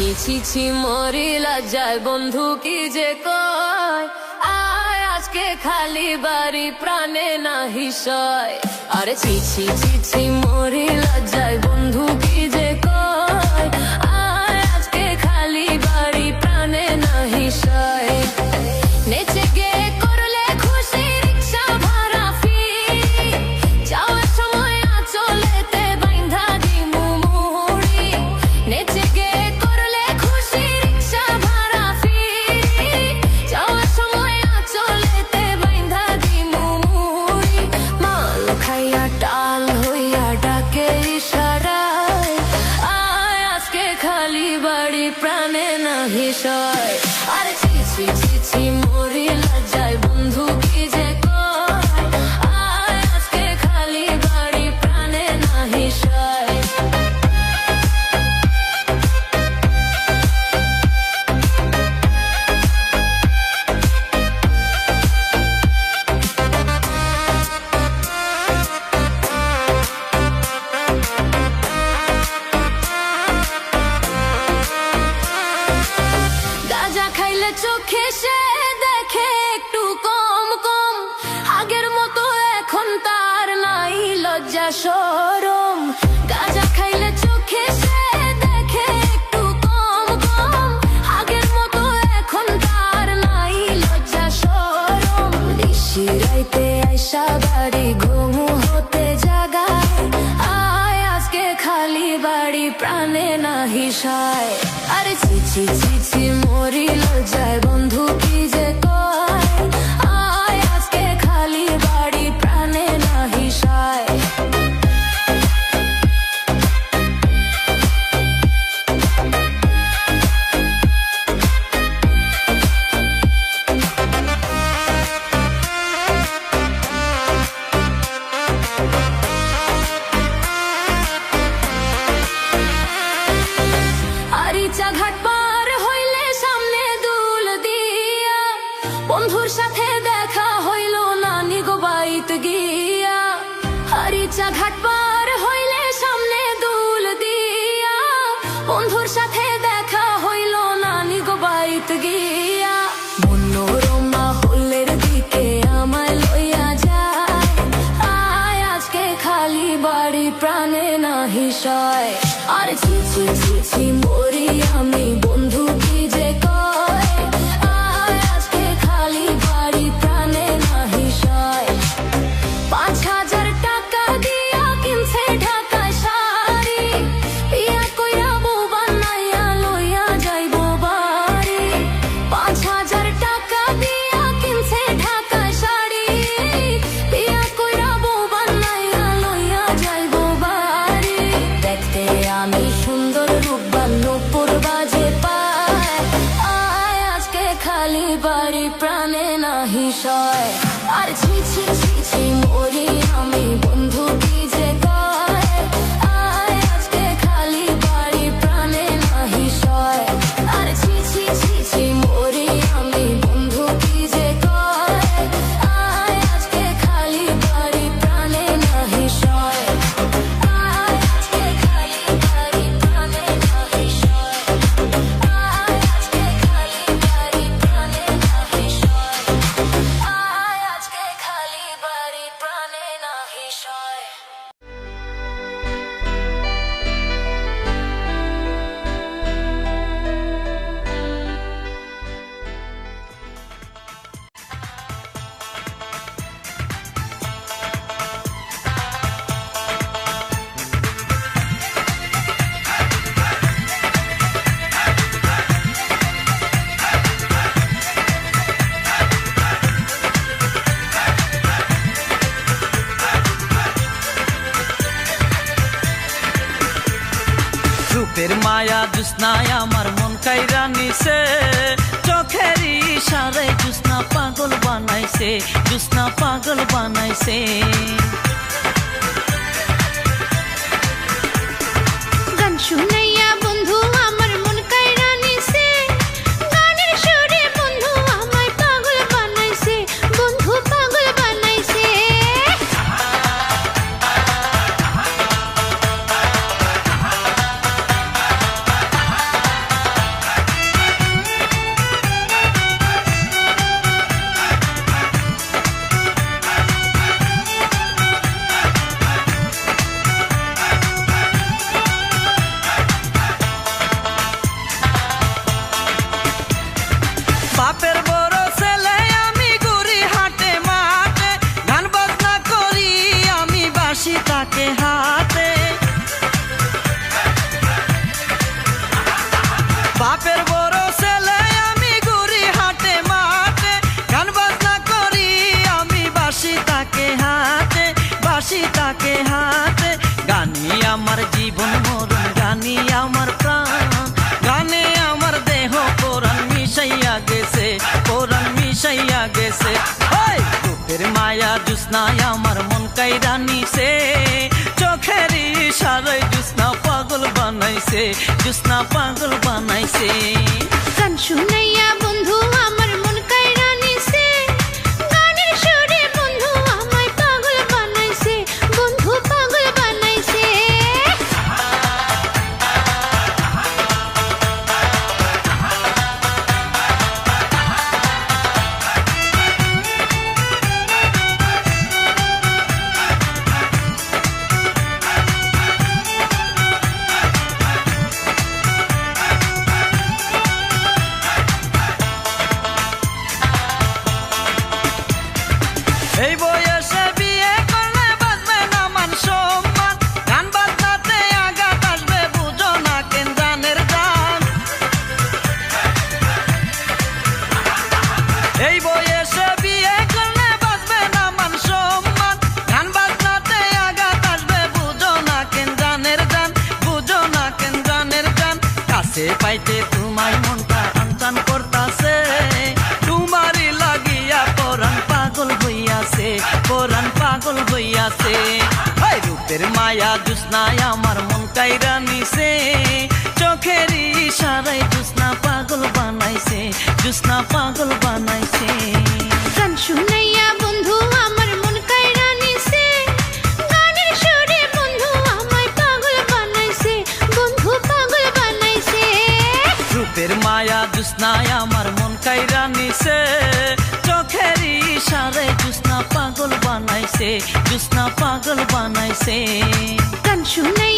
ছি ছি ছি মরি লজ্জায় বন্ধু কি যে কয়, আয় আজকে খালি বাড়ি প্রাণে নাহি সয়। আরে ছি ছি ছি ছি মরি লজ্জায় বন্ধু কি যে কয়, আয় আজকে খালি বাড়ি প্রাণে নাহি সয়। নেচে গে করলে খুশি রিক্সা ভাড়া ফি, যাওয়ার সময় আঁচলেতে বাইন্ধা দিমু মুহুরি। নেচে গে করলে খুশি রিক্সা ভাড়া ফি, যাওয়ার সময় আঁচলেতে বাইন্ধা দিমু মুহুরি। মাল খাইয়া টাল হইয়া ডাকে ইশারায়, আয় আজকে খালি বাড়ি প্রাণে নাহি সয়। আরে ছি ছি ছি ছি মরি লজ্জায় বন্ধু কি যে কয়, আয় আজকে খালি বাড়ি প্রাণে নাহি সয়। গাঁজা খাইলে চোখে সে দেখে একটু কম কম, আগের মতো এখন তার নাই লজ্জা শরম। গাঁজা খাইলে চোখে সে দেখে একটু কম কম, আগের মতো এখন তার নাই লজ্জা শরম। নিশি রাইতে আইসা বাড়ি ঘুমু হতে জাগায়, আয় আজকে খালি বাড়ি প্রাণে নাহি সয়। আরে ছি ছি ছি ছি মরি লজ্জায় বন্ধু কি যে কয়, আয় আজকে খালি বাড়ি প্রাণে নাহি সয়। আরিচা ঘাট পার হইলে সামনে দুল দিয়া, বন্ধুর সাথে দেখা হইল নানি গো বাইত গিয়া। আরিচা ঘাট পার হইলে সামনে দুল দিয়া, বন্ধুর সাথে দেখা হইল নানি গো বাইত গিয়া। মনোরমা হলের দিকে আমায় লইয়া যায়, আয় আজকে খালি বাড়ি প্রাণে নাহি সয়। আরে ছি ছি ছি ছি মরি আমি বন্ধু কি যে কয়, আয় আজকে খালি বাড়ি প্রাণে নাহি সয়। 5,000 টাকা দিয়া কিনছে ঢাকায় শাড়ি, বিয়া কইরা বউ বানাইয়া লইয়া যাইবো বাড়ি। 5,000 টাকা দিয়া কিনছে ঢাকায় শাড়ি, বিয়া কইরা বউ বানাইয়া লইয়া যাইবো বাড়ি। দেখতে আমি সুন্দর রূপবান নূপুর বাজে পায়, আয় আজকে খালি বাড়ি প্রাণে নাহি সয়। আর ছি ছি ছি ছি মরি আমি বন্ধু কি যে কয়, আয় আজকে খালি বাড়ি প্রাণে নাহি সয়। আর ছি ছি ছি ছি মরি আমি বন্ধু কি যে কয়, আয় আজকে খালি বাড়ি প্রাণে নাহি সয়। আয় আজকে খালি বাড়ি প্রাণে নাহি সয়, আয় আজকে খালি বাড়ি প্রাণে নাহি সয়, আয় আজকে খালি বাড়ি প্রাণে নাহি সয়। রূপের মায়া জুস্নায় আমার মন কাইরা নিছে, চোখের ইশারায় জুস্না পাগল বানাইছে, জুস্না পাগল বানাইছে। গান শুনাইয়া বন্ধু আমার মন কাইরা নিছে, গানের সুরে বন্ধু আমায় পাগল বানাইছে, বন্ধু পাগল বানাইছে। বাসি তাকে হাতে। গানে আমার জীবন মরণ, গানে আমার প্রাণ, গানে আমার দেহ কোরআন মিশাইয়া গেছে, কোরআন মিশাইয়া গেছে। ওই রূপের মায়া জুস্নায় আমার মন কাইরা নিছে, চোখের ইশারায় জুস্না পাগল বানাইছে, জুস্না পাগল বানাইছে। গান শুনাইয়া বন্ধু আমার মন কাইরা নিছে, গানের সুরে বন্ধু আমায় পাগল বানাইছে, বন্ধু পাগল বানাইছে। এই বয়সে বিয়ে করলে বাঁচবে না মান সম্মান, গান বাজনাতে আঘাত আসবে বুঝো না কেন জানের জান। এই বয়সে বিয়ে করলে বাঁচবে না মান সম্মান, গান বাজনাতে আঘাত আসবে বুঝো না কেন জানের জান, বুঝো না কেন জানের জান। কাছে পাইতে তোমায় মনটা টানটান করতাছে, তোমারই লাগিয়া পরাণ পাগল হইয়াছে, পরাণ পাগল হইয়াছে। ওই রূপের মায়া জুস্নায় আমার মন কাইরা নিছে, চোখের ইশারায় জুস্না পাগল বানাইছে, জুস্না পাগল বানাইছে। গান শুনাইয়া বন্ধু আমার মন কাইরা নিছে, গানের সুরে বন্ধু আমায় পাগল বানাইছে, বন্ধু পাগল বানাইছে। রূপের মায়া জুস্নায় আমার মন কাইরা নিছে, চোখের ইশারায় জুস্না পাগল বানাইছে, জুস্না পাগল বানাইছে। গান শুনাইয়া